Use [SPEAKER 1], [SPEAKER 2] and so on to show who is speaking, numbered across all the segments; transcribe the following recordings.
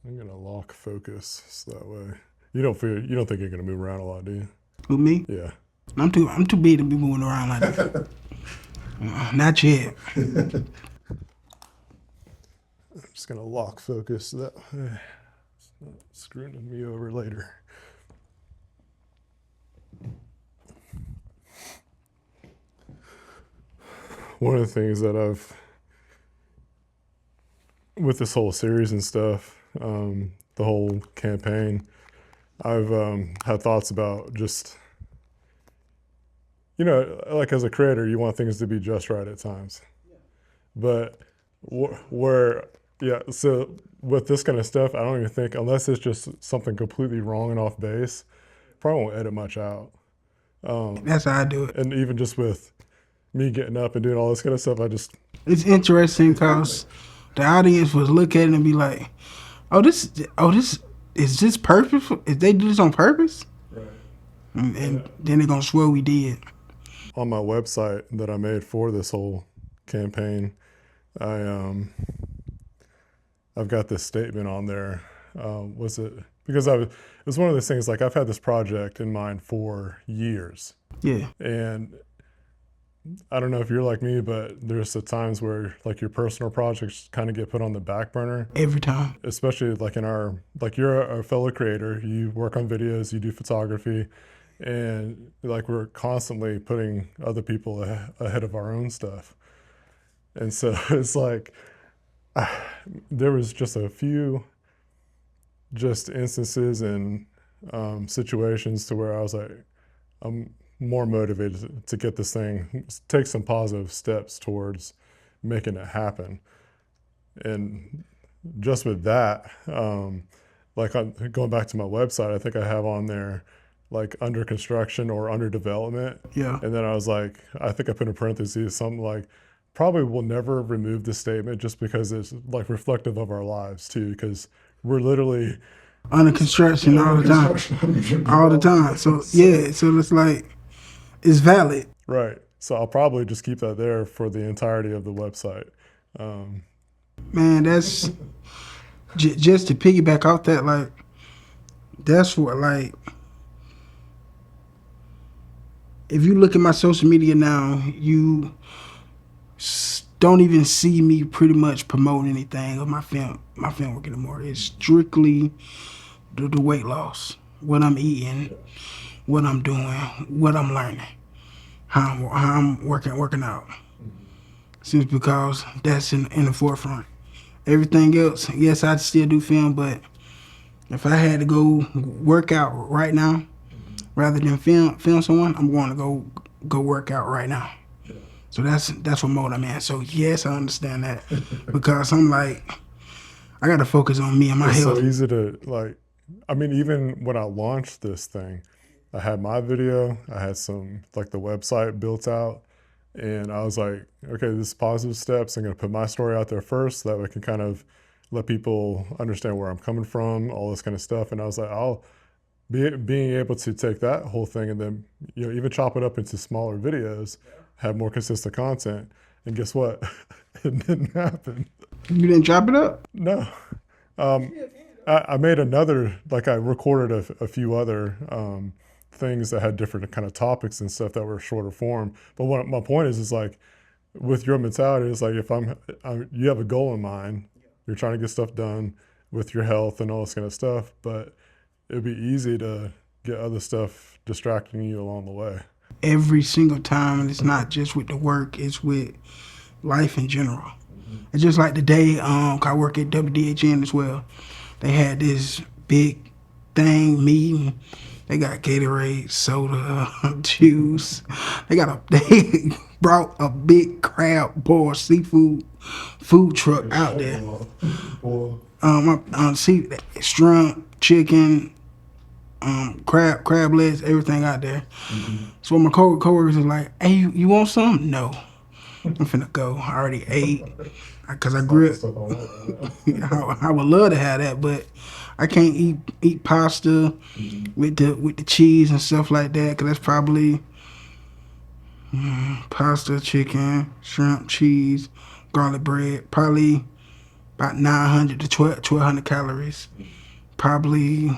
[SPEAKER 1] I'm gonna lock focus so that way you don't think you're gonna move around a lot, do you?
[SPEAKER 2] With me?
[SPEAKER 1] Yeah.
[SPEAKER 2] I'm too big to be moving around like that. Not yet.
[SPEAKER 1] I'm just gonna lock focus so that it's not screwing me over later. One of the things that with this whole series and stuff, the whole campaign, I've had thoughts about just, like as a creator, you want things to be just right at times. But so with this kind of stuff, I don't even think, unless it's just something completely wrong and off base, probably won't edit much out.
[SPEAKER 2] That's how I do it.
[SPEAKER 1] And even just with me getting up and doing all this kind of stuff,
[SPEAKER 2] It's interesting because the audience would look at it and be like, this is this purposeful? Is they do this on purpose?
[SPEAKER 1] Right.
[SPEAKER 2] And then they're gonna swear we did.
[SPEAKER 1] On my website that I made for this whole campaign, I've got this statement on there. Because it was one of those things, like I've had this project in mind for years.
[SPEAKER 2] Yeah.
[SPEAKER 1] And I don't know if you're like me, but there's the times where like your personal projects kind of get put on the back burner.
[SPEAKER 2] Every time.
[SPEAKER 1] Especially like you're a fellow creator, you work on videos, you do photography, and like we're constantly putting other people ahead of our own stuff. And so it's like, there was just a few instances and situations to where I was like, I'm more motivated to get this thing, take some positive steps towards making it happen. And just with that, going back to my website, I think I have on there like under construction or under development.
[SPEAKER 2] Yeah.
[SPEAKER 1] And then I was like, I think I put in parentheses something like, probably will never remove this statement just because it's like reflective of our lives too, because we're literally
[SPEAKER 2] under construction all the time. All the time. So yeah, so it's like, it's valid.
[SPEAKER 1] Right. So I'll probably just keep that there for the entirety of the website.
[SPEAKER 2] Man, that's just to piggyback off that, like, that's what, like, if you look at my social media now, you don't even see me pretty much promoting anything of my film work anymore. It's strictly the weight loss, what I'm eating, what I'm doing, what I'm learning, how I'm working out. Simply because that's in the forefront. Everything else, yes, I still do film, but if I had to go work out right now, rather than film someone, I'm going to go work out right now. So that's what mode I'm in. So yes, I understand that because I'm like, I got to focus on me and my health.
[SPEAKER 1] It's so easy to like. I mean, even when I launched this thing, I had my video, I had some like the website built out, and I was like, okay, this is positive steps. I'm going to put my story out there first so that we can kind of let people understand where I'm coming from, all this kind of stuff. And I was like, being able to take that whole thing and then, even chop it up into smaller videos, have more consistent content. And guess what? It didn't happen.
[SPEAKER 2] You didn't chop it up?
[SPEAKER 1] No. I made another, like I recorded a few other things that had different kind of topics and stuff that were shorter form. But what my point is like, with your mentality, it's like if you have a goal in mind, you're trying to get stuff done with your health and all this kind of stuff, but it'd be easy to get other stuff distracting you along the way.
[SPEAKER 2] Every single time, and it's not just with the work, it's with life in general. Mm-hmm. It's just like today, I work at WDHN as well. They had this big thing meeting. They got Gatorade, soda, juice. They brought a big crab boil seafood food truck out there. See shrimp, chicken, crab legs, everything out there. Mm-hmm. So my coworkers was like, "Hey, you want some?" No, I'm finna go. I already ate because I grew up. I would love to have that, but I can't eat pasta with the cheese and stuff like that, because that's probably pasta, chicken, shrimp, cheese, garlic bread, probably about 900 to 1200 calories, probably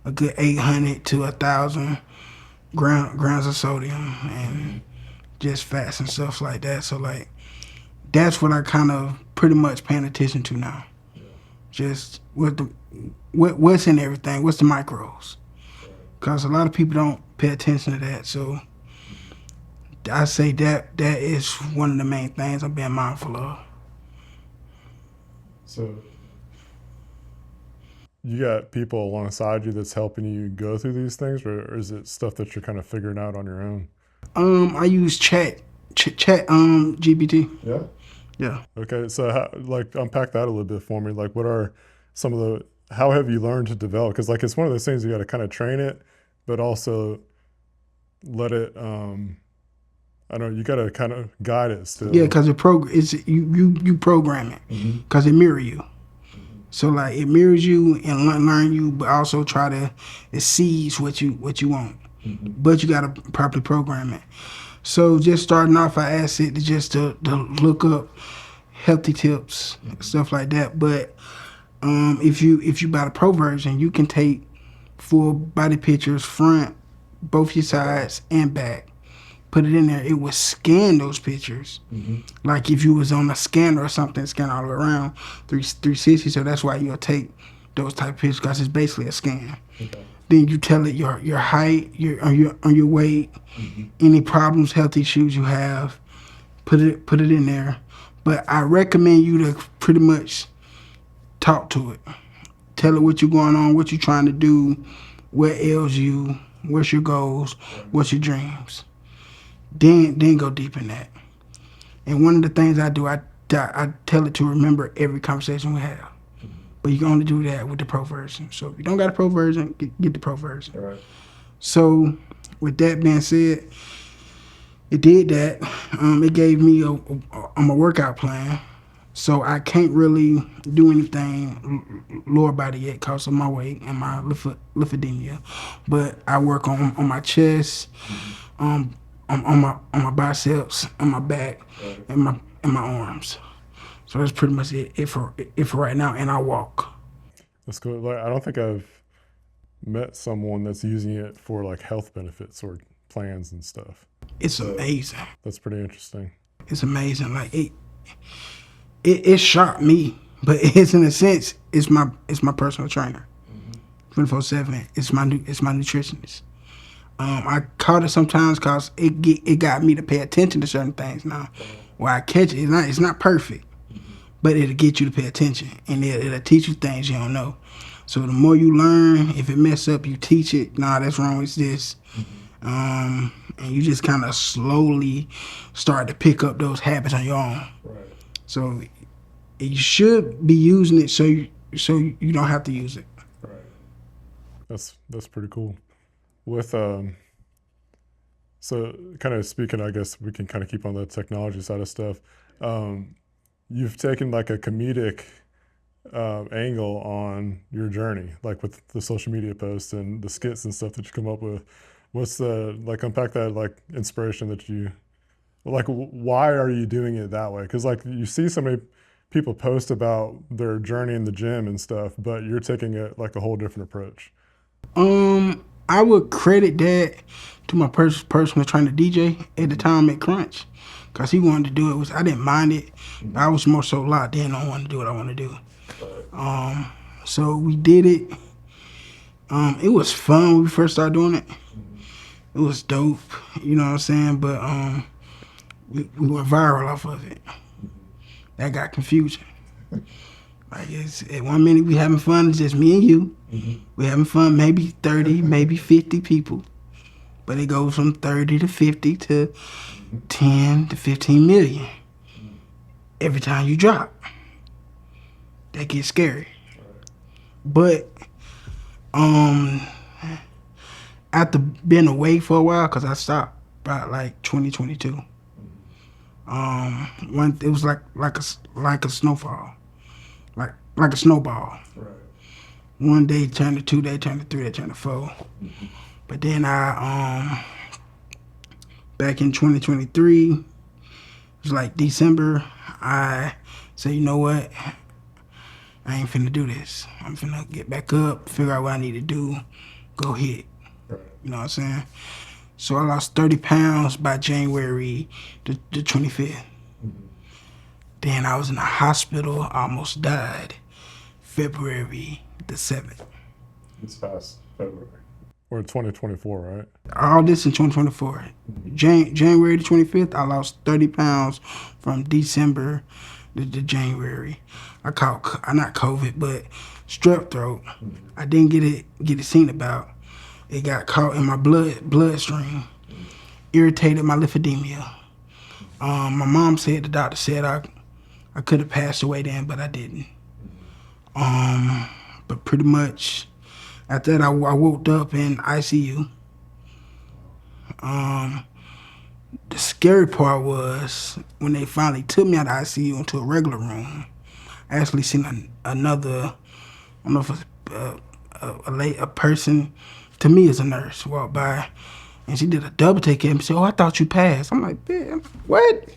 [SPEAKER 2] a good 800 to 1,000 grams of sodium, and just fats and stuff like that. So like that's what I kind of pretty much paying attention to now. Just what's in everything, what's the macros, because a lot of people don't pay attention to that. So I say that is one of the main things I'm being mindful of.
[SPEAKER 1] So you got people alongside you that's helping you go through these things, or is it stuff that you're kind of figuring out on your own?
[SPEAKER 2] I use chat GPT.
[SPEAKER 1] Yeah.
[SPEAKER 2] Yeah.
[SPEAKER 1] Okay, so like unpack that a little bit for me. Like, what are some of the how have you learned to develop? Because like it's one of those things you got to kind of train it, but also let it. I don't know. You got to kind of guide it still.
[SPEAKER 2] Yeah, because you program it because it mirror you. So like it mirrors you and learn you, but also try to it sees what you want. But you gotta properly program it. So just starting off, I asked it to look up healthy tips, stuff like that. But if you buy the pro version, you can take full body pictures, front, both your sides and back. Put it in there. It will scan those pictures, like if you was on a scanner or something, scan all the way around 360. So that's why you'll take those type of pictures because it's basically a scan.
[SPEAKER 1] Okay.
[SPEAKER 2] Then you tell it your height, your weight, any problems, health issues you have. Put it in there. But I recommend you to pretty much talk to it. Tell it what you're going on, what you're trying to do, what ails you, what's your goals, what's your dreams. Then go deep in that. And one of the things I do, I tell it to remember every conversation we have. But you can only do that with the pro version. So if you don't got a pro version, get the pro version.
[SPEAKER 1] Right.
[SPEAKER 2] So with that being said, it did that. It gave me a workout plan. So I can't really do anything lower body yet because of my weight and my lymphedema. But I work on my chest, on my biceps, on my back, and my arms. So that's pretty much it for right now. And I walk.
[SPEAKER 1] That's cool. Like, I don't think I've met someone that's using it for like health benefits or plans and stuff.
[SPEAKER 2] It's amazing.
[SPEAKER 1] That's pretty interesting.
[SPEAKER 2] It's amazing. Like it shocked me, but it's in a sense it's my personal trainer. 24/7. It's my nutritionist. I caught it sometimes because it got me to pay attention to certain things. Now, where I catch it, it's not perfect, but it'll get you to pay attention, and it'll teach you things you don't know. So the more you learn, if it mess up, you teach it. Nah, that's wrong. It's this, and you just kind of slowly start to pick up those habits on your own.
[SPEAKER 1] Right.
[SPEAKER 2] So you should be using it so you don't have to use it.
[SPEAKER 1] Right. That's pretty cool. With so kind of speaking, I guess we can kind of keep on the technology side of stuff. You've taken like a comedic angle on your journey, like with the social media posts and the skits and stuff that you come up with. What's the like unpack that like inspiration that you like? Why are you doing it that way? Because like you see so many people post about their journey in the gym and stuff, but you're taking it like a whole different approach.
[SPEAKER 2] I would credit that to my person was trying to DJ at the time at Crunch, cause he wanted to do it. I didn't mind it. I was more so locked in on wanting to do what I want to do. So we did it. It was fun when we first started doing it. It was dope, you know what I'm saying? But we went viral off of it. That got confusing. Like it's at 1 minute we having fun, it's just me and you. We having fun, maybe 30, maybe 50 people. But it goes from 30 to 50 to 10 to 15 million. Every time you drop. That gets scary. But after being away for a while, cause I stopped about like 2022. It was like a snowfall. Like a snowball.
[SPEAKER 1] Right.
[SPEAKER 2] One day turned to 2 day, turned to 3 day, turned to 4. But then I back in 2023, it was like December, I said, you know what? I ain't finna do this. I'm finna get back up, figure out what I need to do, go hit.
[SPEAKER 1] Right.
[SPEAKER 2] You know what I'm saying? So I lost 30 pounds by January the 25th. Then I was in the hospital, almost died February the 7th.
[SPEAKER 1] This past February. We're in 2024, right?
[SPEAKER 2] All this in 2024. January the 25th, I lost 30 pounds from December to January. I caught, not COVID, but strep throat. I didn't get it seen about. It got caught in my bloodstream, irritated my lymphedema. My mom said, the doctor said I could have passed away then, but I didn't. But pretty much after that, I woke up in ICU. The scary part was when they finally took me out of ICU into a regular room. I actually seen another, I don't know if it's a person, to me as a nurse, walk by, and she did a double take at me and said, "Oh, I thought you passed." I'm like, "Man, what?"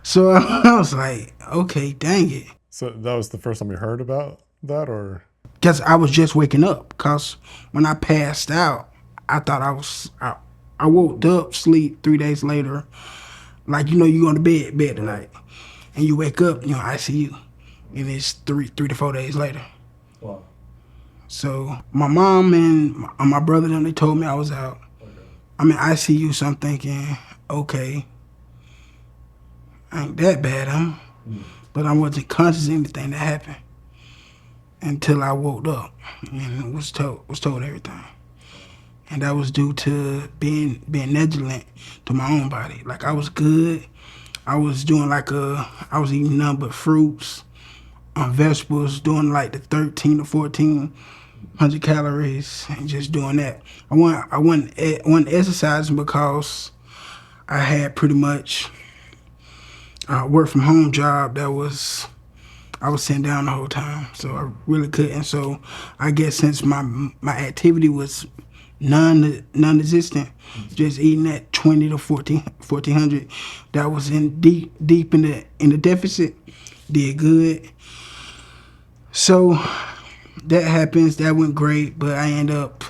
[SPEAKER 2] So I was like, okay, dang it.
[SPEAKER 1] So that was the first time you heard about that, or?
[SPEAKER 2] Because I was just waking up. Because when I passed out, I thought I woke up, sleep 3 days later. Like, you go to bed tonight. And you wake up, ICU. And it's three to 4 days later.
[SPEAKER 1] Wow.
[SPEAKER 2] So my mom and my brother, they told me I was out.
[SPEAKER 1] Okay.
[SPEAKER 2] I'm in ICU, so I'm thinking, okay, ain't that bad, huh? But I wasn't conscious of anything that happened until I woke up and was told everything. And that was due to being negligent to my own body. Like, I was good. I was doing I was eating nothing but fruits, vegetables, doing like the 13 to 1400 calories and just doing that. I wasn't exercising because I had pretty much a work from home job I was sitting down the whole time, so I really couldn't. So I guess since my activity was non-existent, just eating that 20 to 1400, that was in deep in the deficit, did good. So that happens. That went great, but I end up,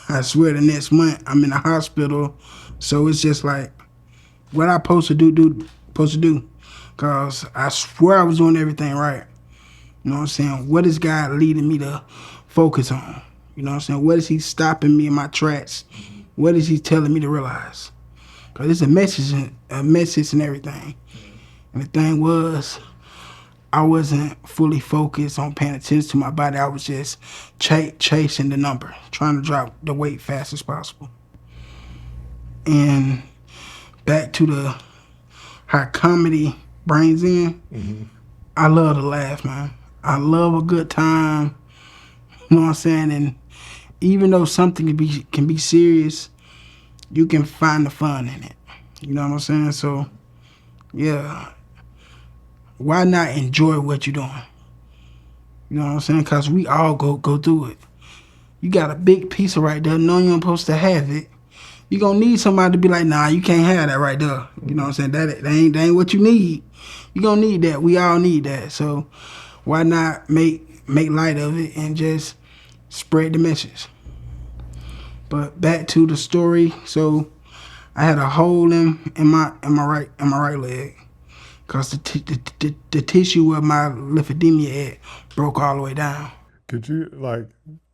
[SPEAKER 2] I swear, the next month I'm in the hospital. So it's just like, what I supposed to do, cause I swear I was doing everything right. You know what I'm saying? What is God leading me to focus on? You know what I'm saying? What is He stopping me in my tracks? What is He telling me to realize? Cause it's a message and everything. And the thing was, I wasn't fully focused on paying attention to my body. I was just chasing the number, trying to drop the weight fast as possible. And back to how comedy brings in, I love to laugh, man. I love a good time. You know what I'm saying? And even though something can be serious, you can find the fun in it. You know what I'm saying? So, yeah. Why not enjoy what you're doing? You know what I'm saying? Because we all go through it. You got a big piece of right there, knowing you're supposed to have it. You're going to need somebody to be like, nah, you can't have that right there. You know what I'm saying? That ain't what you need. You're going to need that. We all need that. So why not make light of it and just spread the message? But back to the story. So I had a hole in my right leg because the tissue of my lymphedema broke all the way down.
[SPEAKER 1] Could you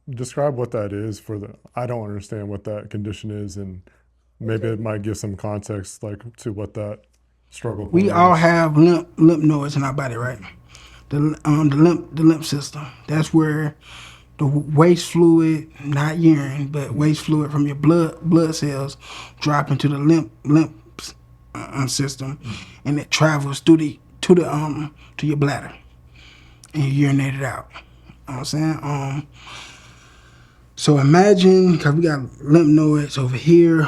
[SPEAKER 1] describe what that is I don't understand what that condition is, and maybe it might give some context to what that struggle
[SPEAKER 2] We
[SPEAKER 1] is.
[SPEAKER 2] all have lymph nodes in our body, right? The lymph system. That's where the waste fluid, not urine, but waste fluid from your blood cells drop into the lymph system, and it travels to your bladder, and you urinate it out. You know what I'm saying? So imagine, because we got lymph nodes over here,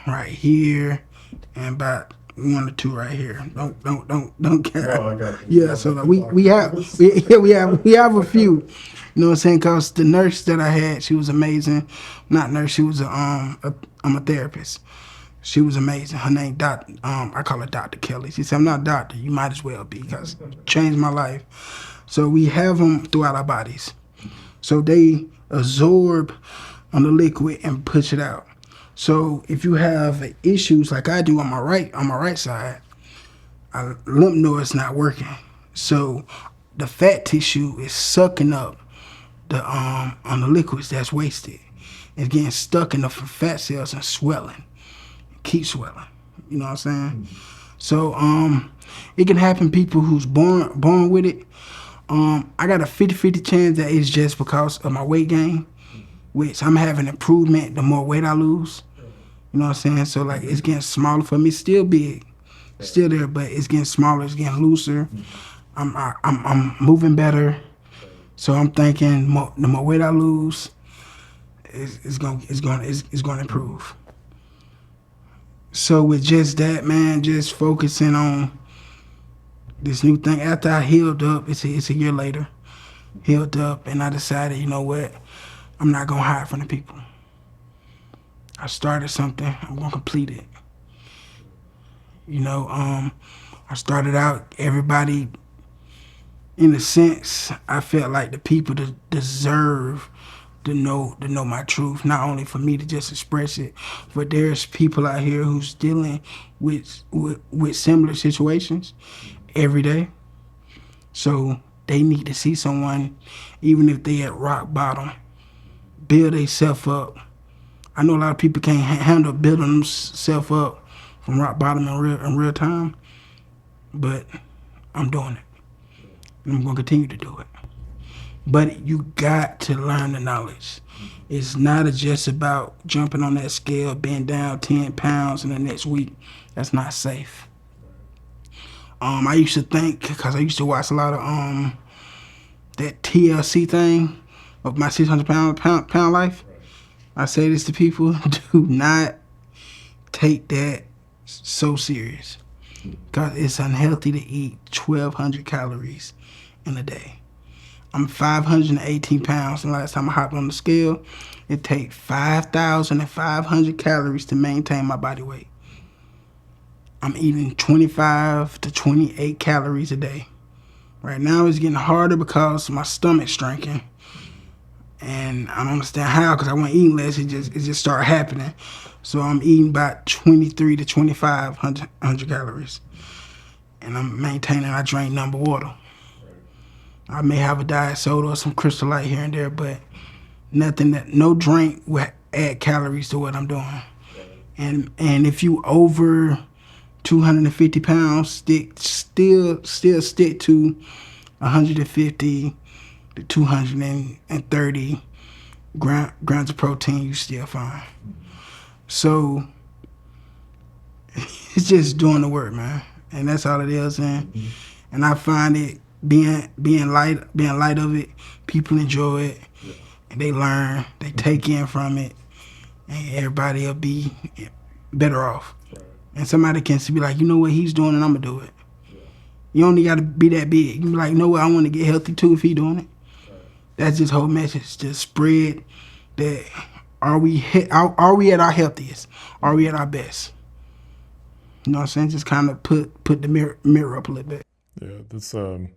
[SPEAKER 2] right here, and about 1 or 2 right here. Don't care.
[SPEAKER 1] Oh, I got you.
[SPEAKER 2] Yeah, so we have a few. You know what I'm saying? Because the nurse that I had, she was amazing. Not nurse, she was I'm a therapist. She was amazing. Her name I call her Dr. Kelly. She said, "I'm not a doctor. You might as well be because it changed my life." So we have them throughout our bodies. So they absorb on the liquid and push it out. So if you have issues like I do on my right side, lymph node's not working. So the fat tissue is sucking up the on the liquids that's wasted. It's getting stuck in the fat cells and swelling. Keep swelling. You know what I'm saying? So it can happen people who's born with it. I got a 50-50 chance that it's just because of my weight gain, which I'm having improvement the more weight I lose. You know what I'm saying? So like it's getting smaller for me. It's still big, still there, but it's getting smaller. It's getting looser. I'm moving better. So I'm thinking the more weight I lose, it's gonna improve. So with just that, man, just focusing on this new thing. After I healed up, it's a year later, healed up, and I decided, you know what, I'm not gonna hide from the people. I started something, I'm gonna complete it. You know, I started out, everybody, in a sense, I felt like the people deserve to know my truth, not only for me to just express it, but there's people out here who's dealing with similar situations every day. So they need to see someone, even if they at rock bottom, build themselves up. I know a lot of people can't handle building themselves up from rock bottom in real time, but I'm doing it. And I'm gonna continue to do it. But you got to learn the knowledge. It's not just about jumping on that scale, being down 10 pounds in the next week. That's not safe. I used to think, because I used to watch a lot of that TLC thing of my 600 pound life. I say this to people, do not take that so serious. Because it's unhealthy to eat 1,200 calories in a day. I'm 518 pounds, and last time I hopped on the scale, it takes 5,500 calories to maintain my body weight. I'm eating 25 to 28 calories a day. Right now it's getting harder because my stomach's shrinking, and I don't understand how, because I want to eat less. It just started happening. So I'm eating about 23 to 2,500 calories, and I'm maintaining. I drink number water. I may have a diet soda or some Crystal Light here and there, but no drink will add calories to what I'm doing. And if you over 250 pounds, still stick to 150 to 230 grams of protein, you still fine. So it's just doing the work, man, and that's all it is. And I find it being light of it, people enjoy it, and they learn, they take in from it, and everybody will be better off. And somebody can be like, you know what he's doing, and I'm gonna do it. You only gotta be that big. You be like, you know what, I want to get healthy too if he doing it. That's his whole message. Just spread that. Are we at our healthiest? Are we at our best? You know what I'm saying? Just kind of put the mirror up a little bit.
[SPEAKER 1] Yeah, that's a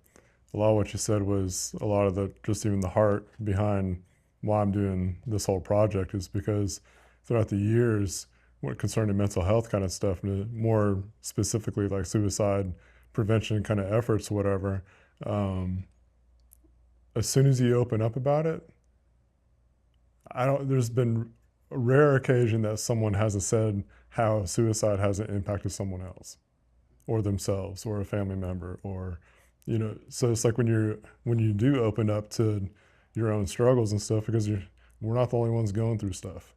[SPEAKER 1] lot of what you said was a lot of the just even the heart behind why I'm doing this whole project is because throughout the years, when concerning mental health kind of stuff, and more specifically like suicide prevention kind of efforts, whatever. As soon as you open up about it, there's been a rare occasion that someone hasn't said how suicide hasn't impacted someone else or themselves or a family member, or so it's like when you do open up to your own struggles and stuff, because we're not the only ones going through stuff.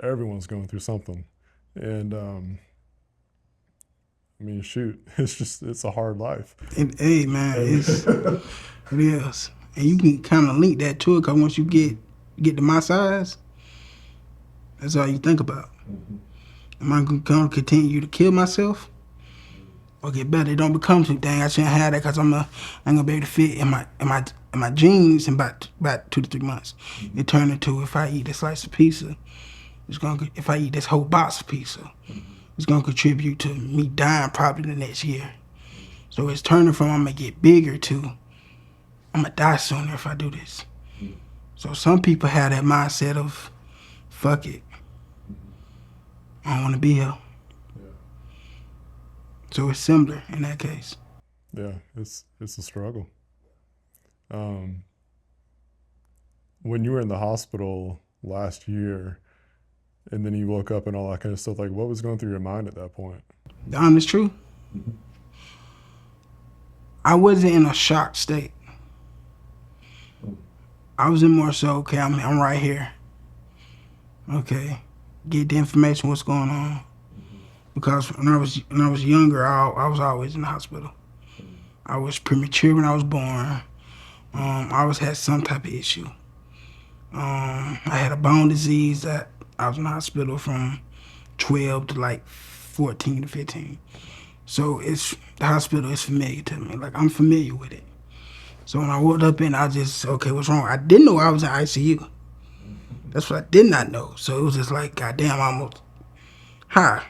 [SPEAKER 1] Everyone's going through something. And I mean, shoot, it's a hard life.
[SPEAKER 2] Hey man, it is. And you can kind of link that to it, because once you get to my size, that's all you think about. Am I going to continue to kill myself or get better? It don't become too, dang, I shouldn't have that because I'm not going to be able to fit in my jeans in about 2 to 3 months. It turned into, if I eat this slice of pizza, if I eat this whole box of pizza, it's gonna contribute to me dying probably the next year. So it's turning from I'm gonna get bigger to I'm gonna die sooner if I do this. So some people have that mindset of fuck it, I don't want to be here.
[SPEAKER 1] Yeah.
[SPEAKER 2] So it's similar in that case.
[SPEAKER 1] Yeah, it's a struggle. Um, when you were in the hospital last year, and then you woke up and all that kind of stuff, like what was going through your mind at that point?
[SPEAKER 2] The honest truth, I wasn't in a shocked state. I was in more so, okay, I'm right here. Okay, get the information what's going on. Because when I was younger, I was always in the hospital. I was premature when I was born. I always had some type of issue. I had a bone disease that I was in the hospital from 12 to like 14 to 15. So it's the hospital is familiar to me. Like I'm familiar with it. So when I woke up in, I just okay, what's wrong? I didn't know I was in ICU. That's what I did not know. So it was just like, goddamn, I almost high.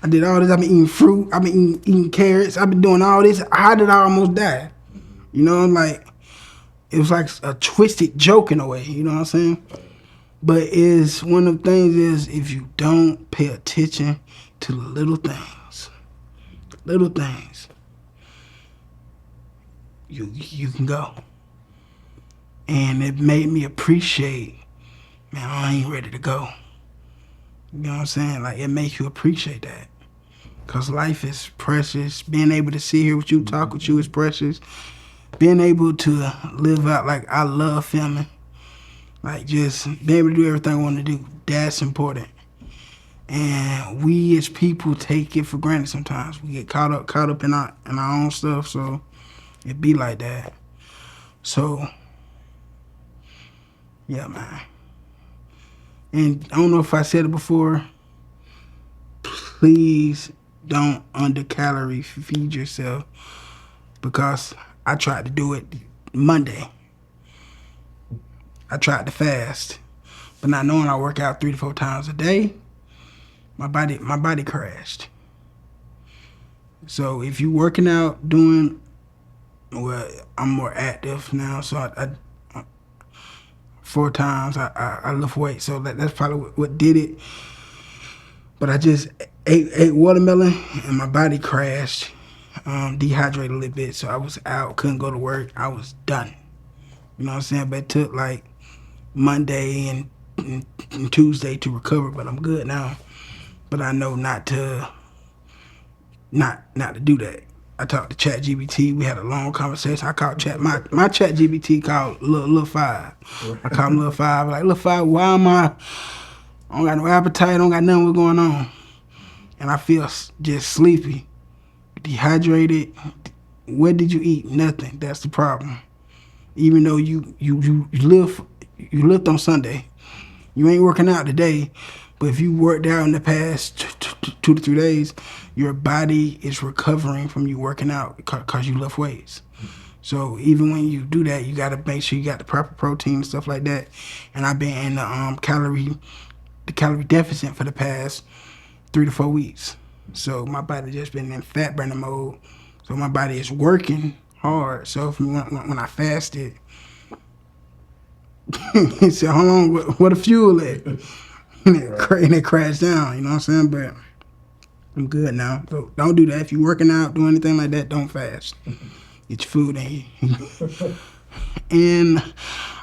[SPEAKER 2] I did all this. I've been eating fruit. I've been eating carrots. I've been doing all this. How did I almost die? You know, like it was like a twisted joke in a way. You know what I'm saying? But is one of the things is if you don't pay attention to the little things, you can go. And it made me appreciate, man, I ain't ready to go. You know what I'm saying? Like it makes you appreciate that. Cause life is precious. Being able to sit here with you, talk with you is precious. Being able to live out, like I love filming. Like just being able to do everything I want to do, that's important. And we as people take it for granted sometimes. We get caught up in our own stuff, so it be like that. So yeah, man. And I don't know if I said it before. Please don't under-calorie feed yourself because I tried to do it Monday. I tried to fast, but not knowing I work out 3 to 4 times a day, my body crashed. So if you working out, well, I'm more active now. So I 4 times I lift weight. So that's probably what did it. But I just ate watermelon and my body crashed, dehydrated a little bit. So I was out, couldn't go to work. I was done. You know what I'm saying? But it took like Monday and Tuesday to recover. But I'm good now. But I know not to do that. I talked to ChatGPT. We had a long conversation. I called my ChatGPT called Lil Five. I called him Lil Five. Like Lil Five, why am I don't got no appetite. I don't got nothing what's going on. And I feel just sleepy, dehydrated. What did you eat? Nothing. That's the problem. Even though you lift on Sunday, you ain't working out today. But if you worked out in the past 2 to 3 days, your body is recovering from you working out because you lift weights. So even when you do that, you got to make sure you got the proper protein and stuff like that. And I've been in the calorie deficit for the past 3 to 4 weeks. So my body just been in fat burning mode. So my body is working hard. So when I fasted, he said, "Hold on, where the fuel at?" And it crashed down. You know what I'm saying? But I'm good now. So don't do that. If you're working out, do anything like that, don't fast. Get your food in you. And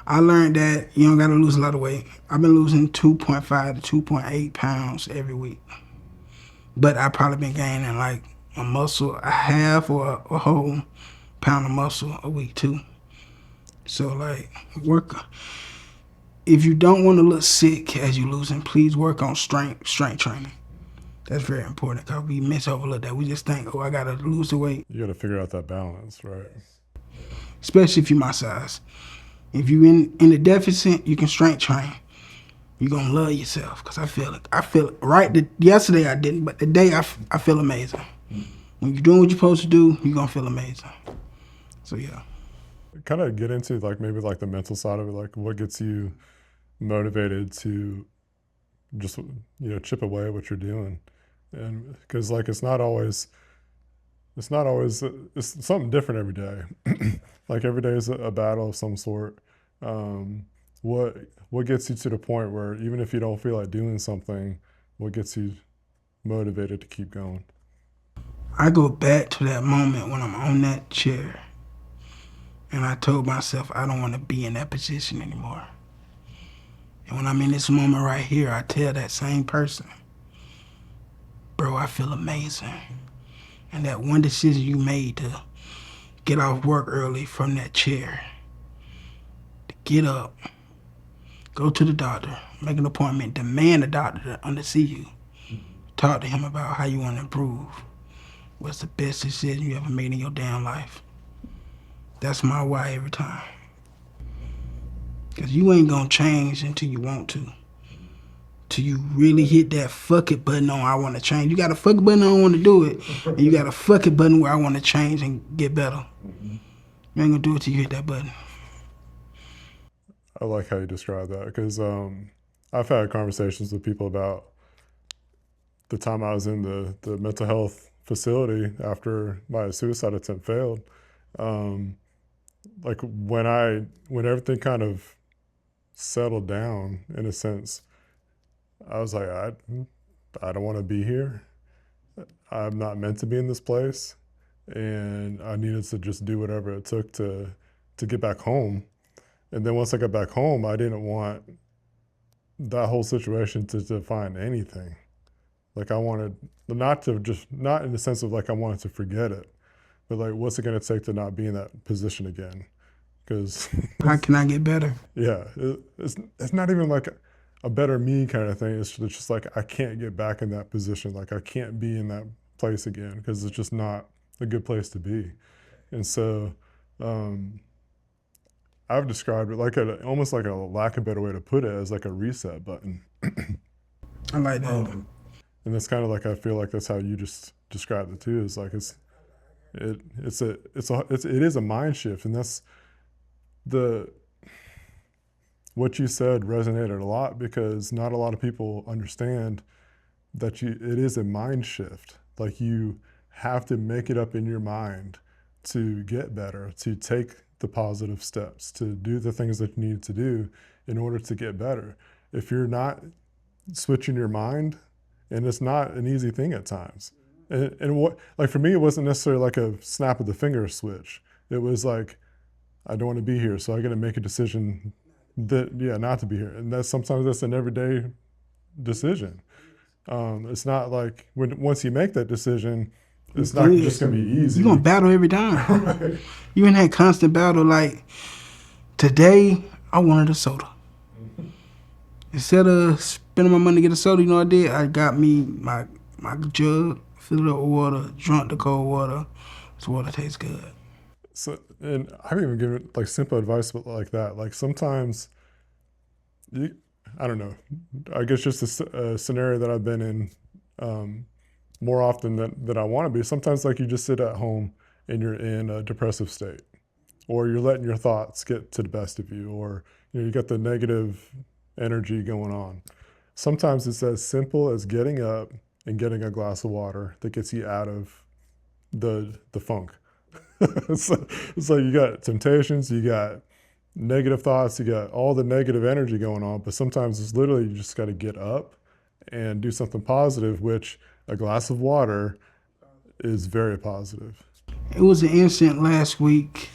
[SPEAKER 2] I learned that you don't got to lose a lot of weight. I've been losing 2.5 to 2.8 pounds every week. But I've probably been gaining like a half or a whole pound of muscle a week too. So like work. If you don't want to look sick as you're losing, please work on strength training. That's very important because we overlook that. We just think, oh, I got to lose the weight.
[SPEAKER 1] You got to figure out that balance, right?
[SPEAKER 2] Especially if you're my size. If you in the deficit, you can strength train. You're going to love yourself because I feel it. I feel it. Right? Yesterday I didn't, but today I feel amazing. When you're doing what you're supposed to do, you're going to feel amazing. So, yeah.
[SPEAKER 1] Kind of get into like maybe like the mental side of it, like what gets you motivated to just chip away at what you're doing. And because like it's something different every day. Like every day is a battle of some sort. Um, what gets you to the point where even if you don't feel like doing something, what gets you motivated to keep going?
[SPEAKER 2] I go back to that moment when I'm on that chair and I told myself I don't want to be in that position anymore. And when I'm in this moment right here, I tell that same person, bro, I feel amazing. And that one decision you made to get off work early from that chair, to get up, go to the doctor, make an appointment, demand the doctor to see you, talk to him about how you want to improve. What's the best decision you ever made in your damn life? That's my why every time. Because you ain't going to change until you want to. Till you really hit that fuck it button on I want to change. You got a fuck it button on I want to do it. And you got a fuck it button where I want to change and get better. You ain't going to do it till you hit that button.
[SPEAKER 1] I like how you describe that because I've had conversations with people about the time I was in the mental health facility after my suicide attempt failed. Um, like when everything kind of settled down in a sense, I was like, I don't want to be here. I'm not meant to be in this place, and I needed to just do whatever it took to get back home. And then once I got back home, I didn't want that whole situation to define anything. Like I wanted not to just not in the sense of like I wanted to forget it, but like what's it going to take to not be in that position again? Because
[SPEAKER 2] How can I get better?
[SPEAKER 1] yeah, it's not even like a better me kind of thing. It's just like I can't get back in that position. Like I can't be in that place again because it's just not a good place to be. And so um, I've described it like almost like a lack of better way to put it as like a reset button.
[SPEAKER 2] I like that.
[SPEAKER 1] And that's kind of like I feel like that's how you just described it too. Is like it is a mind shift, and that's the what you said resonated a lot because not a lot of people understand that it is a mind shift. Like you have to make it up in your mind to get better, to take the positive steps, to do the things that you need to do in order to get better. If you're not switching your mind, and it's not an easy thing at times. And what like for me, it wasn't necessarily like a snap of the finger switch. It was like I don't want to be here, so I got to make a decision that not to be here, and sometimes that's an everyday decision. It's not like once you make that decision, it's not just gonna be easy.
[SPEAKER 2] You're going to battle every time.
[SPEAKER 1] Right.
[SPEAKER 2] You in that constant battle. Like today, I wanted a soda. Instead of spending my money to get a soda, you know what I did? I got me my jug, filled it up with water, drunk the cold water. This water tastes good.
[SPEAKER 1] So, and I've even given like simple advice like that. Like sometimes you, I don't know. I guess just a scenario that I've been in more often than I want to be. Sometimes like you just sit at home and you're in a depressive state, or you're letting your thoughts get to the best of you, or you got the negative energy going on. Sometimes it's as simple as getting up and getting a glass of water that gets you out of the funk. It's like you got temptations, you got negative thoughts, you got all the negative energy going on, but sometimes it's literally you just got to get up and do something positive, which a glass of water is very positive.
[SPEAKER 2] It was an incident last week.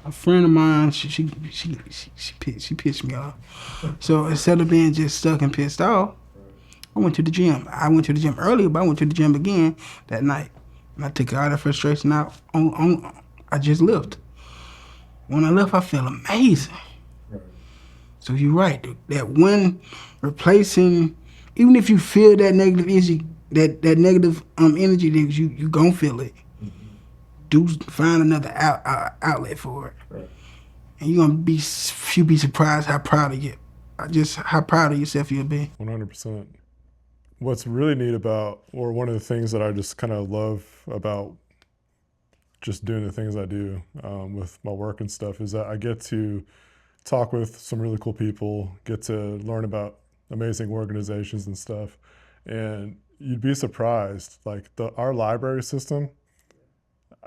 [SPEAKER 2] A friend of mine, she pissed me off. So instead of being just stuck and pissed off, I went to the gym. I went to the gym earlier, but I went to the gym again that night. And I took all that frustration out I just left. When I left, I felt amazing. Right. So you're right. That one replacing, even if you feel that negative energy, that negative energy, you gon' feel it. Mm-hmm. Do find another outlet for it. Right. And you're gonna be surprised how proud of you, just how proud of yourself you'll be.
[SPEAKER 1] 100%. What's really neat about, or one of the things that I just kind of love about just doing the things I do with my work and stuff is that I get to talk with some really cool people, get to learn about amazing organizations and stuff. And you'd be surprised. Like our library system,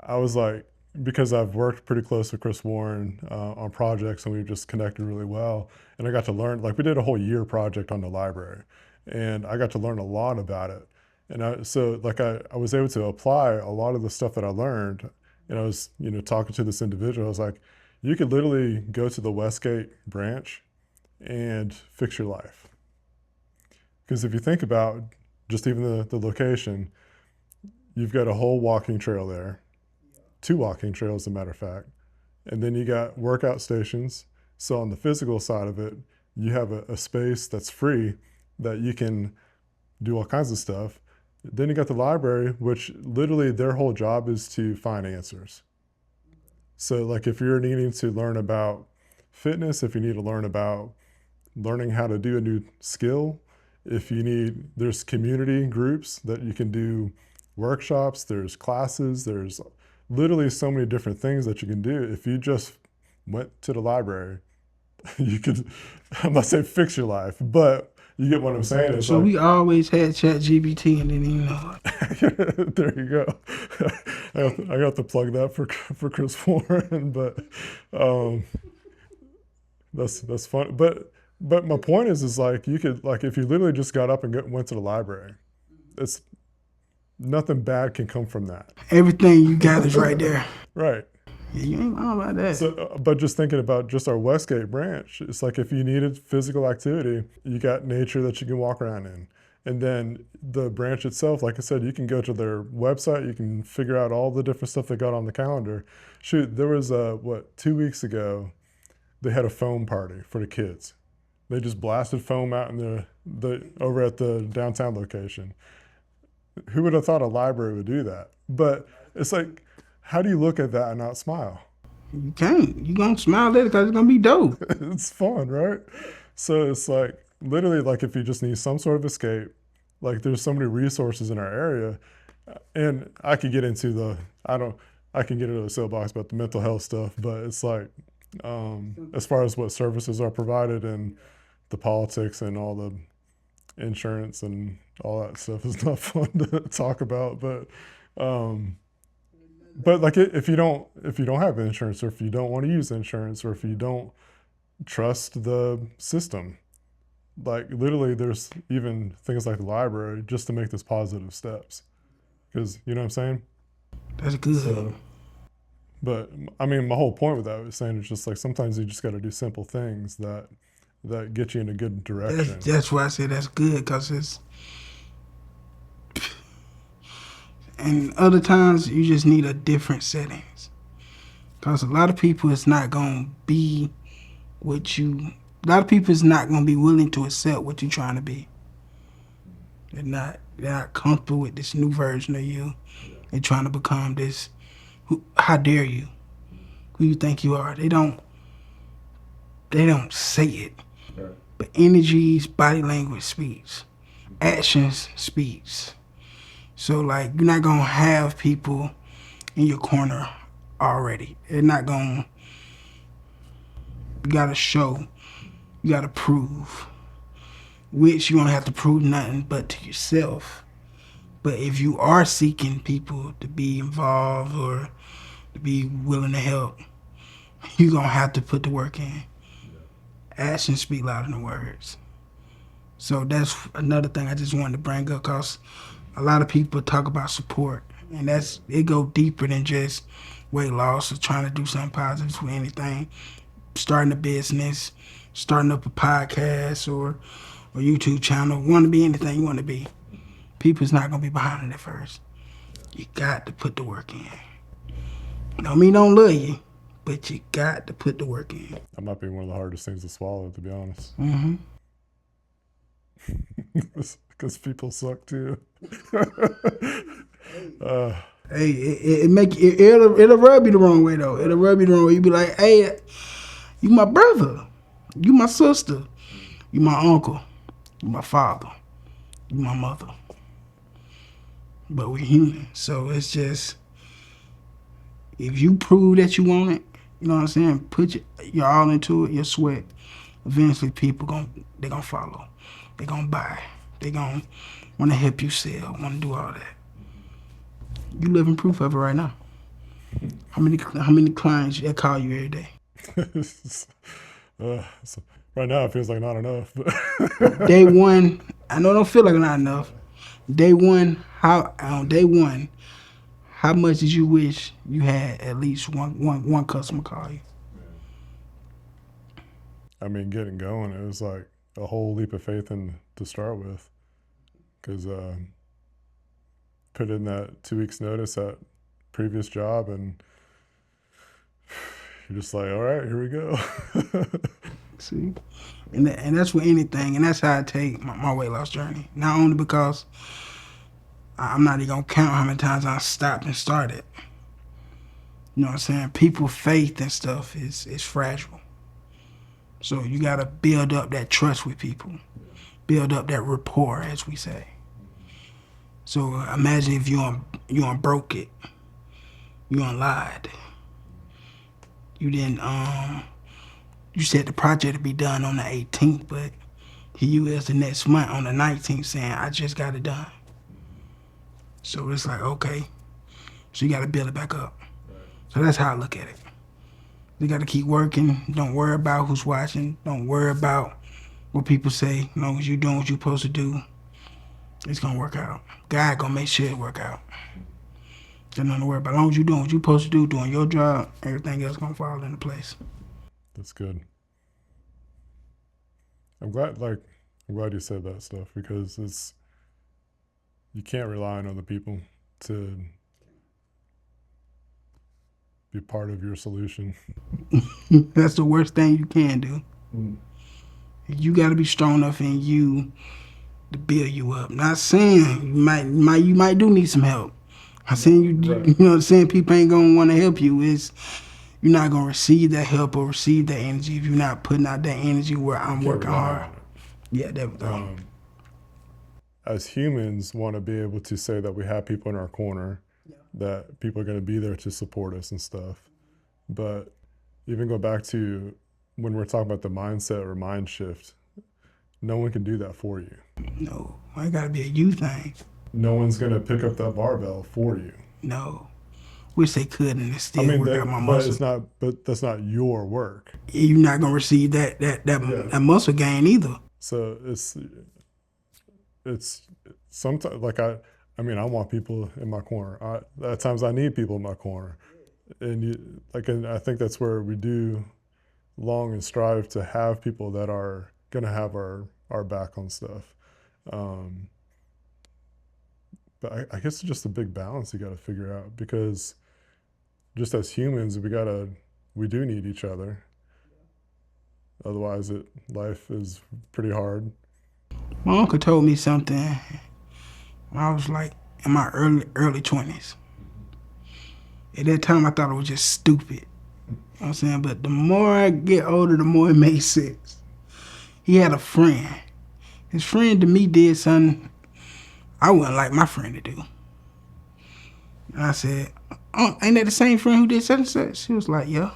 [SPEAKER 1] I was like, because I've worked pretty close with Chris Warren on projects, and we've just connected really well. And I got to learn, like, we did a whole year project on the library, and I got to learn a lot about it. And I was able to apply a lot of the stuff that I learned. And I was, talking to this individual. I was like, you could literally go to the Westgate branch and fix your life. Because if you think about just even the location, you've got a whole walking trail there, 2 walking trails, as a matter of fact. And then you got workout stations. So on the physical side of it, you have a space that's free that you can do all kinds of stuff. Then you got the library, which literally their whole job is to find answers. So like if you're needing to learn about fitness, if you need to learn about learning how to do a new skill, if you need, there's community groups that you can do workshops, there's classes, there's literally so many different things that you can do. If you just went to the library, you could, I'm not saying fix your life, but you get what I'm saying. It's
[SPEAKER 2] So
[SPEAKER 1] like,
[SPEAKER 2] we always had ChatGPT and didn't even know it.
[SPEAKER 1] there you go. I got to plug that for Chris Warren, but that's fun. But my point is like you could, like, if you literally just got up and went to the library, it's nothing bad can come from that.
[SPEAKER 2] Everything you got is right there.
[SPEAKER 1] Right.
[SPEAKER 2] Yeah, you ain't lying about that.
[SPEAKER 1] So, but just thinking about just our Westgate branch, it's like if you needed physical activity, you got nature that you can walk around in. And then the branch itself, like I said, you can go to their website, you can figure out all the different stuff they got on the calendar. Shoot, there was 2 weeks ago, they had a foam party for the kids. They just blasted foam out in the over at the downtown location. Who would have thought a library would do that? But it's like, how do you look at that and not smile?
[SPEAKER 2] You can't. You gonna smile at it because it's gonna be dope.
[SPEAKER 1] It's fun, right? So it's like literally like if you just need some sort of escape, like there's so many resources in our area, and I could get into I can get into the soapbox about the mental health stuff, but it's like as far as what services are provided and the politics and all the insurance and all that stuff is not fun to talk about, but like if you don't have insurance, or if you don't want to use insurance, or if you don't trust the system, like literally there's even things like the library just to make those positive steps, because you know what I'm saying.
[SPEAKER 2] That's good.
[SPEAKER 1] So, but I mean, my whole point with that was saying it's just like sometimes you just got to do simple things that get you in a good direction.
[SPEAKER 2] That's why I say that's good, because it's. And other times you just need a different settings, because a lot of people is not gonna be what you. A lot of people is not gonna be willing to accept what you're trying to be. They're not comfortable with this new version of you. They're trying to become this. How dare you? Who you think you are? They don't say it, but energies, body language speaks, actions speaks. So like you're not gonna have people in your corner already. They're not gonna. You gotta show. You gotta prove. Which you don't have to prove nothing but to yourself. But if you are seeking people to be involved or to be willing to help, you're gonna have to put the work in. Actions speak louder than words. So that's another thing I just wanted to bring up, because a lot of people talk about support, and it go deeper than just weight loss or trying to do something positive with anything. Starting a business, starting up a podcast or a YouTube channel, want to be anything you want to be. People's not gonna be behind it at first. You got to put the work in. Don't mean don't love you, but you got to put the work in.
[SPEAKER 1] That might be one of the hardest things to swallow, to be honest.
[SPEAKER 2] Mm-hmm.
[SPEAKER 1] Because people suck too.
[SPEAKER 2] Hey, it'll rub you the wrong way though. It'll rub you the wrong way. You be like, hey, you my brother, you my sister, you my uncle, you my father, you my mother. But we're human, so it's just, if you prove that you want it, you know what I'm saying, put your all into it, your sweat. Eventually, people they're gonna follow, they're gonna buy. They gonna want to help you sell, want to do all that. You living proof of it right now. How many clients that call you every day?
[SPEAKER 1] So right now it feels like not enough.
[SPEAKER 2] Day one, I know it don't feel like not enough. Day one, on day one, how much did you wish you had at least one customer call you?
[SPEAKER 1] I mean, getting going, it was like a whole leap of faith to start with, because put in that 2 weeks notice at previous job, and you're just like, all right, here we go.
[SPEAKER 2] See, and that's with anything, and that's how I take my weight loss journey. Not only because I'm not even gonna count how many times I stopped and started. You know what I'm saying? People's faith and stuff is fragile. So you gotta build up that trust with people, build up that rapport, as we say. So imagine if you on broke it, you on lied. You didn't you said the project to be done on the 18th, but here you is the next month on the 19th saying I just got it done. So it's like, okay, so you gotta build it back up. So that's how I look at it. You gotta keep working. Don't worry about who's watching. Don't worry about what people say. As long as you're doing what you're supposed to do, it's gonna work out. God gonna make sure it work out. There's nothing to worry about. As long as you're doing what you're supposed to do, doing your job, everything else gonna fall into place.
[SPEAKER 1] That's good. I'm glad you said that stuff, because you can't rely on other people to be part of your solution.
[SPEAKER 2] That's the worst thing you can do. You gotta be strong enough in you to build you up. Not saying you might do need some help. I'm saying you know what I'm saying, people ain't gonna want to help you. You're not gonna receive that help or receive that energy if you're not putting out that energy where I'm working hard. Yeah, that
[SPEAKER 1] as humans, want to be able to say that we have people in our corner, that people are going to be there to support us and stuff. But even go back to when we're talking about the mindset or mind shift, no one can do that for you.
[SPEAKER 2] No, it gotta be a you thing.
[SPEAKER 1] No one's going to pick up that barbell for you.
[SPEAKER 2] No, wish they could, and it still work out my muscle.
[SPEAKER 1] But that's not your work.
[SPEAKER 2] You're not gonna receive that muscle gain either.
[SPEAKER 1] So it's sometimes like I mean, I want people in my corner. At times I need people in my corner, and I think that's where we do long and strive to have people that are gonna have our back on stuff. But I guess it's just a big balance you got to figure out, because just as humans, we do need each other. Otherwise, life is pretty hard.
[SPEAKER 2] My uncle told me something when I was like in my early 20s. At that time, I thought it was just stupid. You know what I'm saying? But the more I get older, the more it makes sense. He had a friend. His friend to me did something I wouldn't like my friend to do. And I said, oh, ain't that the same friend who did such and such? She was like, yeah.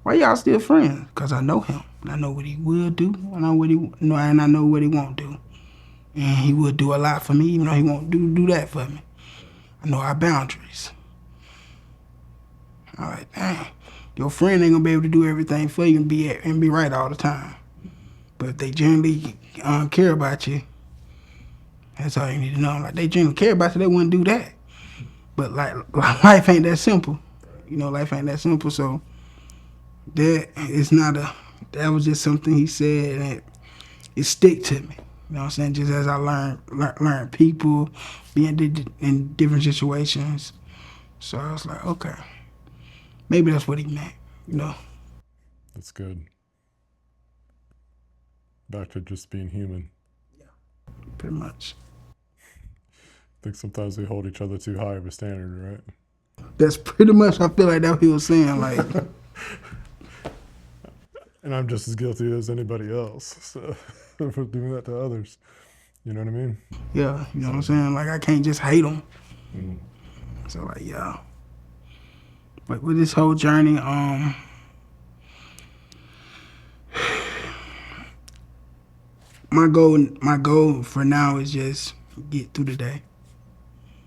[SPEAKER 2] Why y'all still friends? Because I know him. And I know what he will do. And I know what he won't do. And he will do a lot for me, even though he won't do that for me. I know our boundaries. I'm like, dang, your friend ain't gonna be able to do everything for you and be right all the time. But if they generally care about you, that's all you need to know. Like, they generally care about you, they wouldn't do that. But like life ain't that simple. Life ain't that simple. So that was just something he said, and it stick to me. You know what I'm saying? Just as I learn people, being in different situations. So I was like, okay, maybe that's what he meant.
[SPEAKER 1] That's good. Back to just being human.
[SPEAKER 2] Yeah, pretty much.
[SPEAKER 1] I think sometimes we hold each other too high of a standard, right?
[SPEAKER 2] That's pretty much, I feel like that's what he was saying. Like,
[SPEAKER 1] and I'm just as guilty as anybody else for doing that to others. You know what I mean?
[SPEAKER 2] Yeah, you know what I'm saying? Like, I can't just hate them. Mm-hmm. So, like, yeah. But with this whole journey, my goal for now is just get through the day.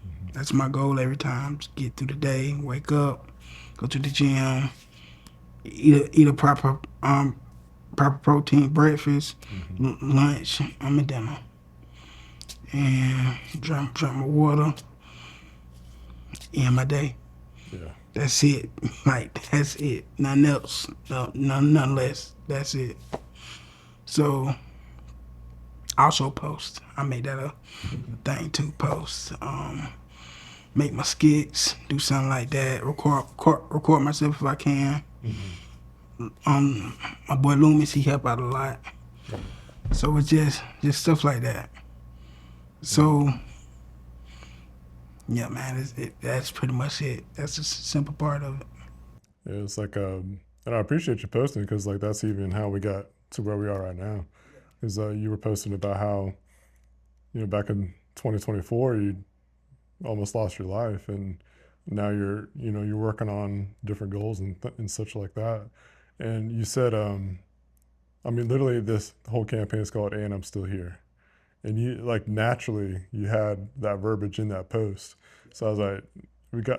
[SPEAKER 1] Mm-hmm.
[SPEAKER 2] That's my goal every time. Just get through the day, wake up, go to the gym, eat a proper protein breakfast,
[SPEAKER 1] Mm-hmm.
[SPEAKER 2] lunch, and dinner, and drink my water, end my day.
[SPEAKER 1] Yeah.
[SPEAKER 2] That's it. Like that's it. Nothing else. No, nothing less. That's it. So also post. I made that a thing to post. Make my skits, do something like that. Record myself if I can.
[SPEAKER 1] Mm-hmm.
[SPEAKER 2] My boy Loomis, he help out a lot.
[SPEAKER 1] Yeah.
[SPEAKER 2] So it's just stuff like that.
[SPEAKER 1] Yeah.
[SPEAKER 2] So yeah, man, that's pretty much it. That's just a simple part of it.
[SPEAKER 1] Yeah, it's like, and I appreciate you posting because like that's even how we got to where we are right now. Is you were posting about how back in 2024 you almost lost your life, and now you're working on different goals and such like that. And you said, I mean, literally this whole campaign is called "And I'm Still Here," and you like naturally you had that verbiage in that post. So I was like,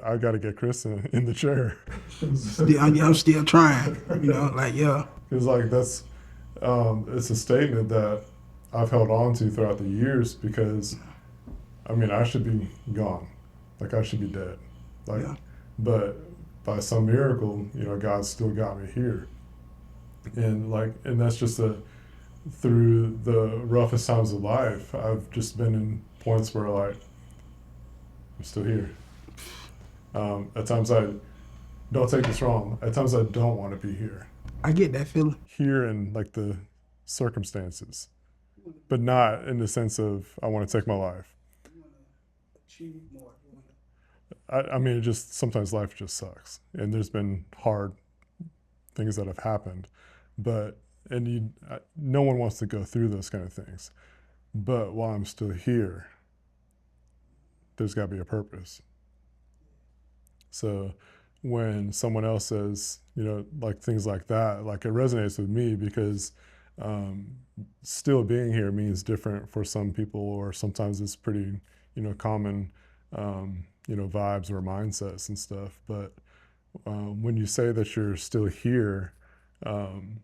[SPEAKER 1] I got to get Chris in the chair.
[SPEAKER 2] I'm still trying. Like yeah,
[SPEAKER 1] Because like that's it's a statement that I've held on to throughout the years because I mean I should be gone, like I should be dead, like,
[SPEAKER 2] yeah,
[SPEAKER 1] but by some miracle God still got me here, and that's just through the roughest times of life I've just been in points where like I'm still here. At times I don't take this wrong. At times I don't want to be here.
[SPEAKER 2] I get that feeling.
[SPEAKER 1] Here in like the circumstances, but not in the sense of I want to take my life. I mean, it just sometimes life just sucks, and there's been hard things that have happened, but no one wants to go through those kind of things. But while I'm still here, there's got to be a purpose. So when someone else says, like things like that, like it resonates with me because um, still being here means different for some people, or sometimes it's pretty, common, vibes or mindsets and stuff. But when you say that you're still here, um,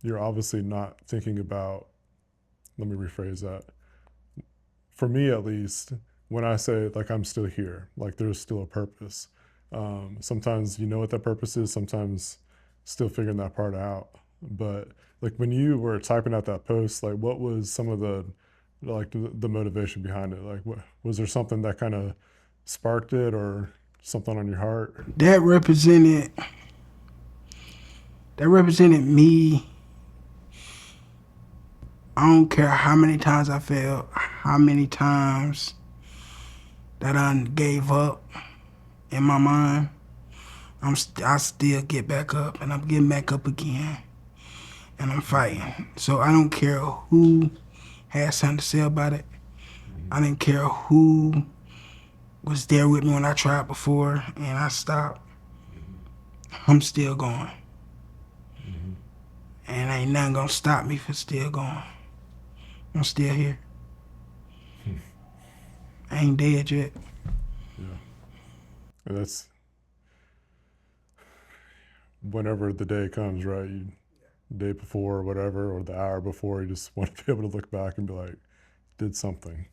[SPEAKER 1] you're obviously not thinking about, let me rephrase that. For me, at least, when I say like I'm still here, like there's still a purpose. Sometimes you know what that purpose is, sometimes still figuring that part out. But like when you were typing out that post, like what was some of the motivation behind it? Like, was there something that kind of sparked it, or something on your heart?
[SPEAKER 2] That represented me. I don't care how many times I failed, how many times that I gave up in my mind. I still get back up, and I'm getting back up again, and I'm fighting. So I don't care who has something to say about it. I didn't care who was there with me when I tried before and I stopped. I'm still going,
[SPEAKER 1] Mm-hmm.
[SPEAKER 2] and ain't nothing gonna stop me from still going. I'm still here. I ain't dead yet.
[SPEAKER 1] Yeah, and that's whenever the day comes, right? Day before or whatever, or the hour before, you just want to be able to look back and be like, did something.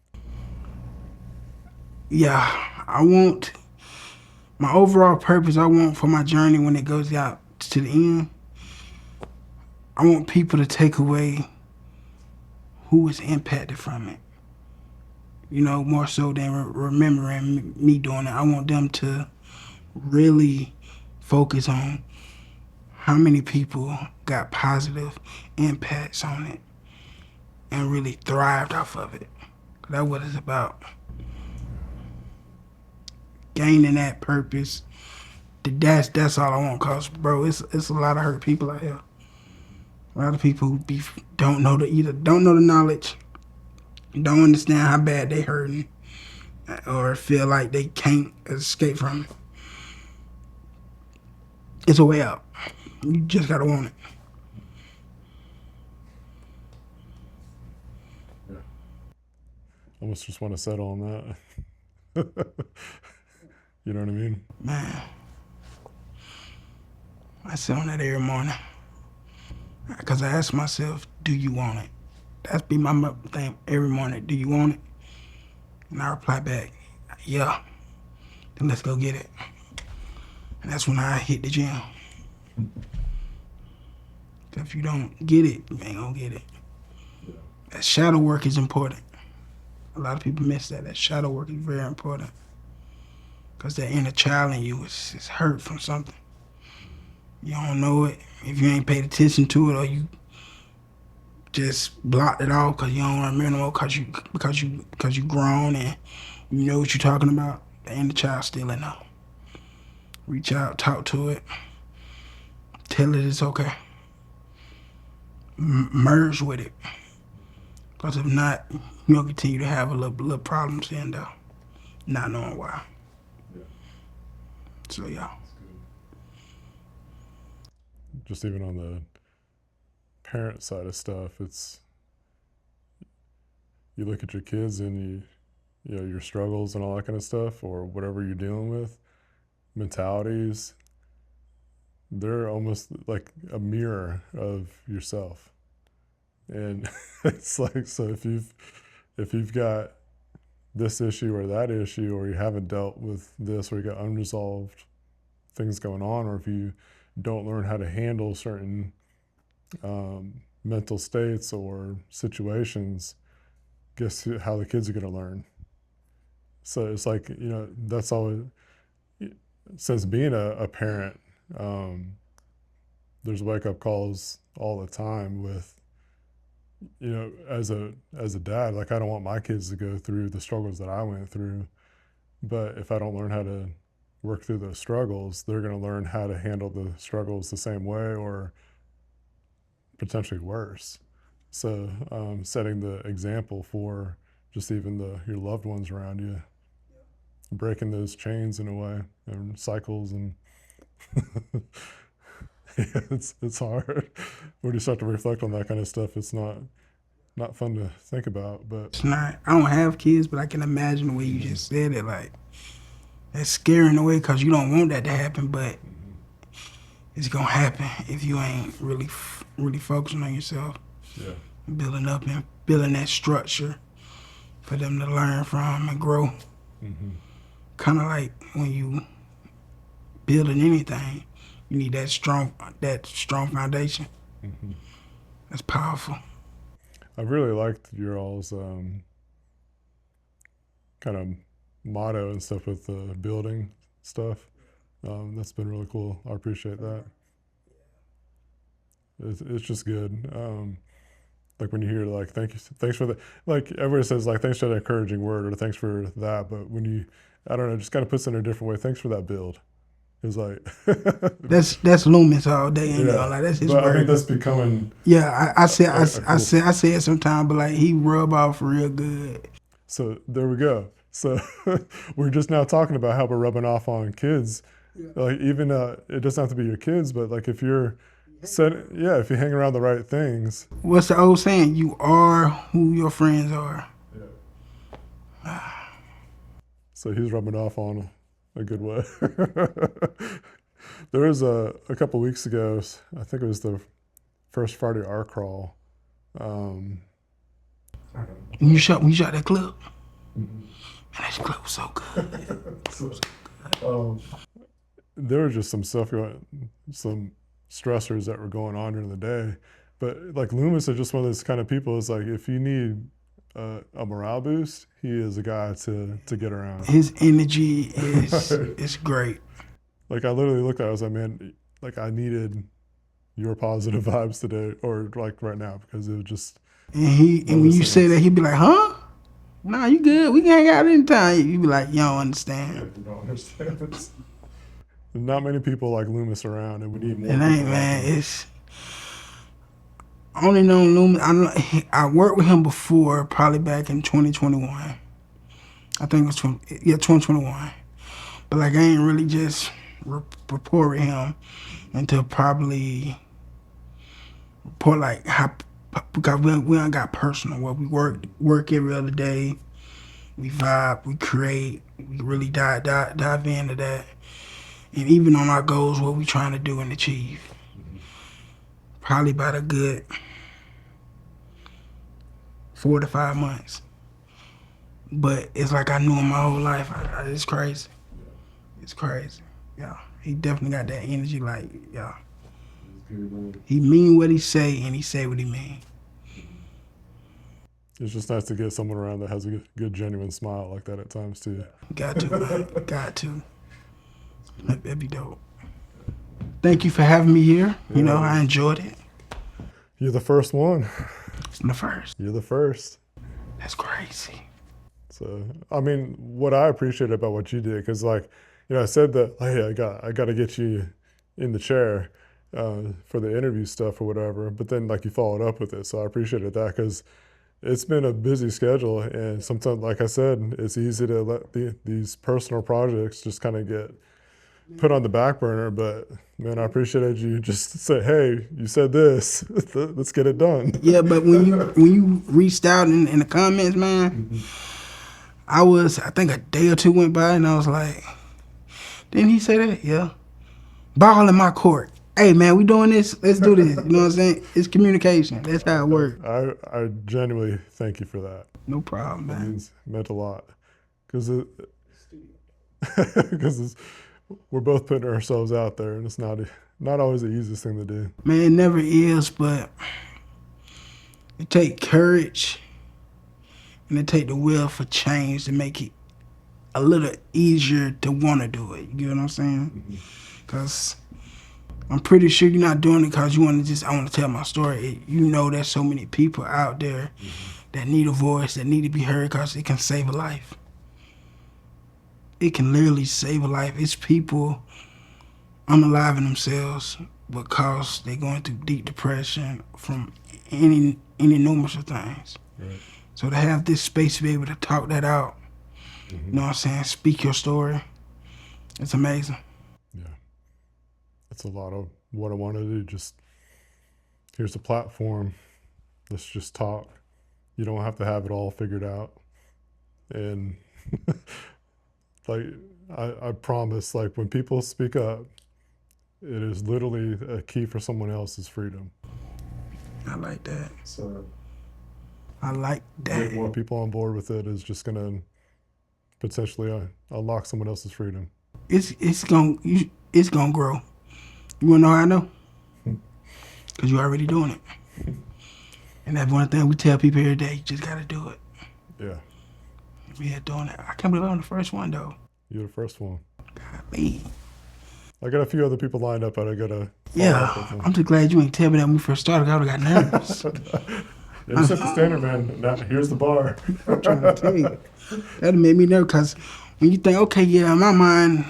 [SPEAKER 2] Yeah, I want my overall purpose. I want for my journey when it goes out to the end. I want people to take away who was impacted from it. More so than remembering me doing it. I want them to really focus on how many people got positive impacts on it and really thrived off of it. That's what it's about. Gaining that purpose. That's all I want. Cause bro, it's a lot of hurt people out here. A lot of people who either don't know the knowledge, don't understand how bad they hurting, or feel like they can't escape from it. It's a way out. You just gotta want it.
[SPEAKER 1] Yeah. Almost just want to settle on that. You know what I mean?
[SPEAKER 2] Man, I sit on that every morning because I ask myself, do you want it? That's be my thing every morning. Do you want it? And I reply back, yeah. Then let's go get it. And that's when I hit the gym. If you don't get it, you ain't gonna get it. That shadow work is important. A lot of people miss that. That shadow work is very important. Because that inner child in you is hurt from something. You don't know it. If you ain't paid attention to it, or you just blocked it off because you don't remember no more because you grown and you know what you're talking about, the inner child still in there. Reach out, talk to it, tell it it's okay. Merge with it. Because if not, you'll continue to have a little problems in there, not knowing why.
[SPEAKER 1] Yeah.
[SPEAKER 2] So yeah.
[SPEAKER 1] Just even on the parent side of stuff, it's you look at your kids and you know your struggles and all that kind of stuff, or whatever you're dealing with, mentalities. They're almost like a mirror of yourself, and it's like so if you've got this issue or that issue, or you haven't dealt with this, or you got unresolved things going on, or if you don't learn how to handle certain mental states or situations, guess how the kids are going to learn. So it's like, you know, that's always, since being a parent, there's wake up calls all the time with, you know, as a dad, like I don't want my kids to go through the struggles that I went through, but if I don't learn how to work through those struggles, they're going to learn how to handle the struggles the same way or potentially worse. So setting the example for just even your loved ones around you, breaking those chains in a way and cycles, and yeah, it's hard when you start to reflect on that kind of stuff. It's not fun to think about, but
[SPEAKER 2] It's not. I don't have kids, but I can imagine the way you just said it. Like, it's scary in a way because you don't want that to happen, but it's gonna happen if you ain't really focusing on yourself,
[SPEAKER 1] yeah,
[SPEAKER 2] building up and building that structure for them to learn from and grow. Kind of like when you building anything, you need that strong foundation. That's powerful.
[SPEAKER 1] I really liked your all's kind of motto and stuff with the building stuff. That's been really cool. I appreciate that. It's just good. Like when you hear like thanks for the, like everybody says like thanks for that encouraging word or thanks for that, but when you, I don't know, just kind of puts it in a different way. Thanks for that build. It's like
[SPEAKER 2] That's Loomis all day, ain't
[SPEAKER 1] yeah,
[SPEAKER 2] like that's his
[SPEAKER 1] but I think
[SPEAKER 2] word.
[SPEAKER 1] that's becoming
[SPEAKER 2] Yeah, I say
[SPEAKER 1] cool.
[SPEAKER 2] I say it sometimes, but like he rub off real good.
[SPEAKER 1] So there we go. So we're just now talking about how we're rubbing off on kids. Like even it doesn't have to be your kids, but like if you're if you hang around the right things.
[SPEAKER 2] What's the old saying? You are who your friends are.
[SPEAKER 1] So he's rubbing off on a good way. There was a couple weeks ago, I think it was the first Friday art crawl.
[SPEAKER 2] When you shot that clip, man, that clip was so good.
[SPEAKER 1] There was just some stuff some stressors that were going on during the day. But like Loomis is just one of those kind of people. It's like if you need a morale boost, he is a guy to get around.
[SPEAKER 2] His energy is great.
[SPEAKER 1] Like I literally looked at it, I was like, man, like I needed your positive vibes today, or like right now, because it was just.
[SPEAKER 2] And when you say that, he'd be like, huh? Nah, you good. We can hang out anytime. You be like, you don't understand.
[SPEAKER 1] Yeah, you don't understand. There's not many people like Loomis around, and we need more.
[SPEAKER 2] It ain't, man. It's only known Loomis. I worked with him before, probably back in 2021. I think it was 2021. But like I ain't really just report with him until probably report like because we don't got personal. Where we work every other day. We vibe, we create, we really dive into that. And even on our goals, what we trying to do and achieve. Probably about a good 4 to 5 months. But it's like I knew him my whole life. It's crazy. It's crazy. Yeah. He definitely got that energy. Like, yeah. He mean what he say, and he say what he mean.
[SPEAKER 1] It's just nice to get someone around that has a good genuine smile like that at times too.
[SPEAKER 2] Got to, man. Got to. That'd be dope. Thank you for having me here. You know, I enjoyed it.
[SPEAKER 1] You're the first one.
[SPEAKER 2] It's the first.
[SPEAKER 1] You're the first.
[SPEAKER 2] That's crazy.
[SPEAKER 1] So, I mean, what I appreciate about what you did, because like, you know, I said that, hey, I got to get you in the chair for the interview stuff or whatever, but then like you followed up with it. So I appreciated that because it's been a busy schedule, and sometimes, like I said, it's easy to let these personal projects just kind of get put on the back burner. But man, I appreciated you just say, hey, you said this, let's get it done.
[SPEAKER 2] Yeah, but when you reached out in the comments, man, I think a day or two went by, and I was like, didn't he say that? Yeah. Ball in my court. Hey, man, we doing this. Let's do this. You know what I'm saying? It's communication. That's how it works.
[SPEAKER 1] I genuinely thank you for that.
[SPEAKER 2] No problem, man.
[SPEAKER 1] It meant a lot. Because we're both putting ourselves out there, and it's not always the easiest thing to do.
[SPEAKER 2] Man, it never is, but it take courage and it take the will for change to make it a little easier to want to do it. You get what I'm saying? Because I'm pretty sure you're not doing it because you want to I want to tell my story. You know there's so many people out there that need a voice, that need to be heard because it can save a life. It can literally save a life. It's people unaliving themselves because they're going through deep depression from any numerous of things.
[SPEAKER 1] Right.
[SPEAKER 2] So to have this space to be able to talk that out, you know what I'm saying, speak your story, it's amazing.
[SPEAKER 1] Yeah. That's a lot of what I want to do. Just here's a platform. Let's just talk. You don't have to have it all figured out. And like I promise, like when people speak up, it is literally a key for someone else's freedom.
[SPEAKER 2] I like that.
[SPEAKER 1] So
[SPEAKER 2] I like that.
[SPEAKER 1] get more people on board with it is just gonna potentially unlock someone else's freedom.
[SPEAKER 2] It's gonna grow. You wanna know how I know? Because you're already doing it. And that's one thing we tell people every day. You just gotta do it.
[SPEAKER 1] Yeah.
[SPEAKER 2] Yeah, doing it. I can't believe I'm the first one though.
[SPEAKER 1] You're the first one.
[SPEAKER 2] Golly.
[SPEAKER 1] I got a few other people lined up, but I gotta.
[SPEAKER 2] Yeah, I'm just glad you ain't tell me that when we first started. I would have got nervous.
[SPEAKER 1] Yeah, you set the standard, man. Now here's the bar.
[SPEAKER 2] I'm trying to tell you. That made me nervous because when you think, okay, yeah, in my mind,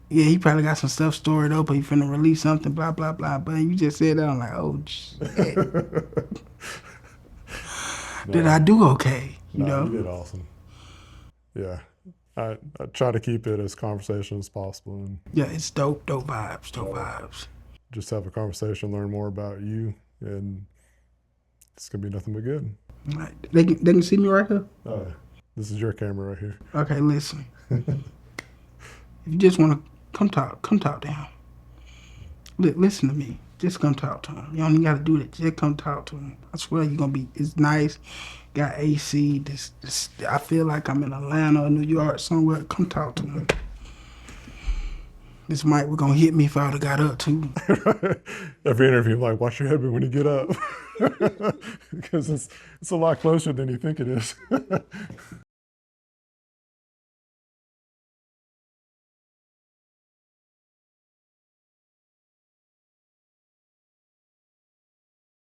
[SPEAKER 2] yeah, he probably got some stuff stored up, or he finna release something, blah, blah, blah. But you just said that, I'm like, oh, shit. Did I do okay? You know?
[SPEAKER 1] You did awesome. Yeah. I try to keep it as conversational as possible and
[SPEAKER 2] Yeah, it's dope vibes.
[SPEAKER 1] just have a conversation, learn more about you, and it's gonna be nothing but good.
[SPEAKER 2] Right. They can see me right here?
[SPEAKER 1] Oh, yeah. This is your camera right here.
[SPEAKER 2] Okay, listen. If you just want to come talk to him. Listen to me. Just come talk to him. You don't even got to do that. Just come talk to him. I swear you're going to be, it's nice. Got AC. This, I feel like I'm in Atlanta or New York somewhere. Come talk to him. This mic was going to hit me if I would have got up too.
[SPEAKER 1] Every interview, I'm like, watch your head when you get up. Because it's a lot closer than you think it is.